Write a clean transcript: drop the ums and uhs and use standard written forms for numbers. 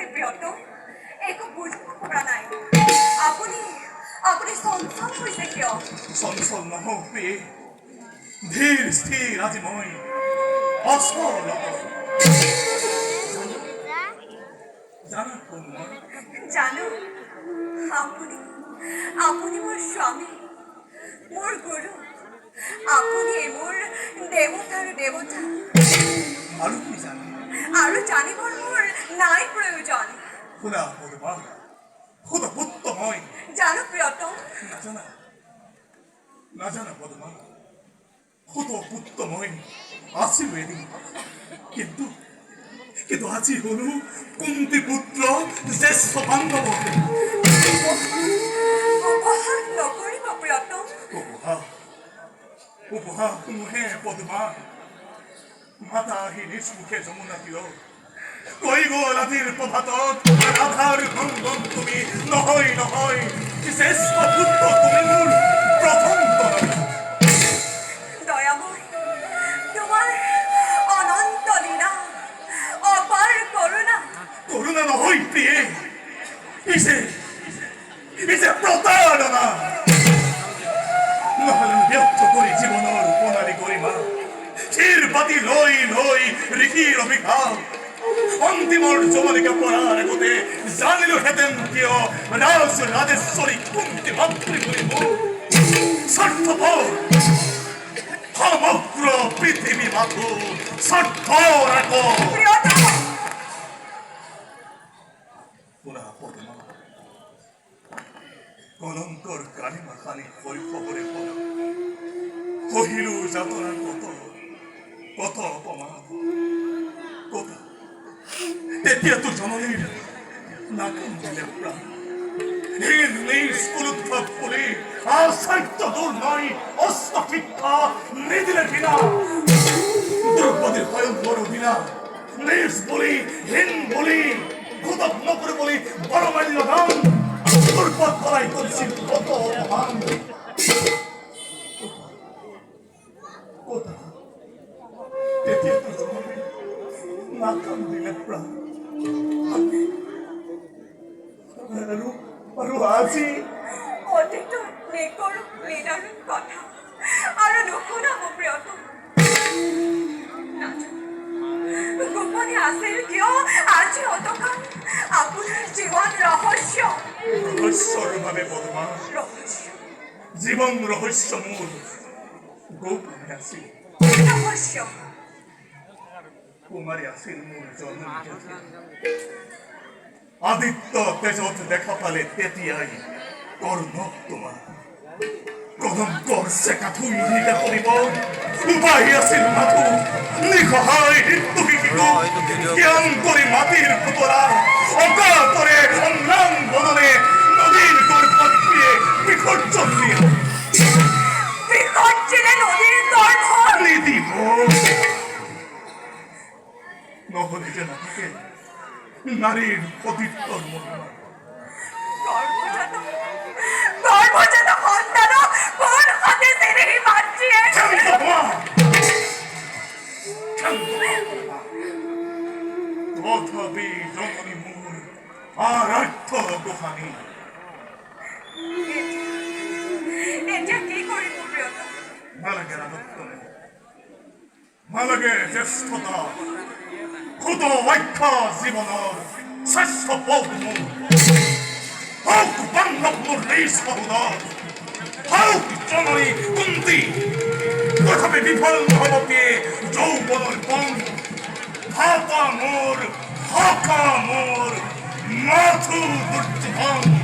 প্ৰিয়তম একো বুজিব পৰা নাই আপুনি আপুনি চঞ্চল হৈছে কিয় চঞ্চল নহওঁ প্ৰিয়ে ধীৰ স্থিৰ আজি মই অচল জানা কোন মই জানো আপুনি আপুনি মোৰ স্বামী মোৰ গুৰু আপুনি মোৰ দেৱতাৰ দেৱতা আৰু কি জানে আৰু জানিবৰ মোৰ নাই প্ৰয়োজন শুনা পদমা শুধু পুত্ৰ মই জানো প্ৰিয়তম নাজানা নাজানা পদমা শুধু পুত্ৰ মই আছিলো এদিন কিন্তু কিন্তু আজি হলো কুন্তি পুত্ৰ জ্যেষ্ঠ বান্ধৱ উপহাস নকৰিব প্ৰিয়তম উপহাস নোহে পদমা মাতা আহি নিজ মুখে যমুনা তীৰ কৈ গ'ল আজিৰ প্ৰভাতত ৰাধাৰ নন্দন তুমি নহয় নহয় জ্যেষ্ঠ পুত্ৰ তুমি মোৰ প্ৰথম তৰা দয়াময় তোমাৰ অনন্ত লীলা অপাৰ কৰোণা করুণা নহয় প্রিয়ে ইসে প্রতারণা নহলে ব্যক্ত করি জীবনের উপনারী গরিমা ক্ষীর পাতি লই লই ঋষির অভিঘাত অন্তিমর যমনিকা পড়ার আগতে জানিল হেতেন কিয় রাজ রাজেশ্বরী কুন্তি মাতৃ করিব স্বার্থপর সমগ্র পৃথিবী মাথু স্বার্থ রাখো প্ৰিয়তম পুনঃ পদমা কলঙ্কর কালিমা খানি শৈশবরে পড়া কহিলু যাতনার কত কত অপমান কত তেতিয়া তো জননীর নাকাম দিলে প্রাণ হীন স্কুলোদ্ভব বলে আসাধ্য দূর নয় অস্ত শিক্ষা নিদিলে কিনা দ্রৌপদীর ভয়ঙ্কর বিনা নিজ বলি হীন বলি খুদক নকরে বলি বড় মাইল দাম দুর্পদ করাই করছিল কত অপমান কোথা তেতিয়া তো জননী নাকাম দিলে প্রাণ আৰু আজি অতীত নেকৰো লীলাৰ কথা আৰু নুশুনাব প্ৰিয়তম গোপনে আছিল কিয় আজি অতকাল আপোনাৰ জীৱন ৰহস্য ৰহস্যৰ বাবে পদমা ৰহস্য জীৱন ৰহস্য মোৰ গোপনে আছিল ৰহস্য কুমারী আছিল মোৰ জন্ম আদিত্য তেজত দেখা পালে তেতিয়াই কর্ণক তোমার কলঙ্কর সেকা থুই নিকা করিব উপায় আছিল মাথু নিসহায় হৃদয়িক জ্ঞান কৰি মাটিৰ পুতলা অকাতরে সংগ্রাম বদনে নদীর গর্ভত দিয়ে বিসর্জন দিয়ে বিসর্জনে নদীৰ গৰ্ভ নিদিব নহলে যে নাথাকে নারীর পতিত্বর মহিমা গর্ভজাত সন্তানক কোন হাতে চেনেহি মাতৃয়ে তথাপি জননী মোৰ আৰাধ্য গোসানী এতিয়া কি কৰিব প্ৰিয়তম নালাগে ৰাজত্ব নালাগে জ্যেষ্ঠতা ক্ষুদ বাক্য জীৱনৰ শ্ৰেষ্ঠ পথ মোৰ হওক বান্ধৱ মোৰ ৰেচ সহোদৰ হওক জননী কুন্তি তথাপি বিফল নহ'ব পিয়ে যৌৱনৰ পং হাতা মোৰ হকা মোৰ মাথু দুৰ্যোধন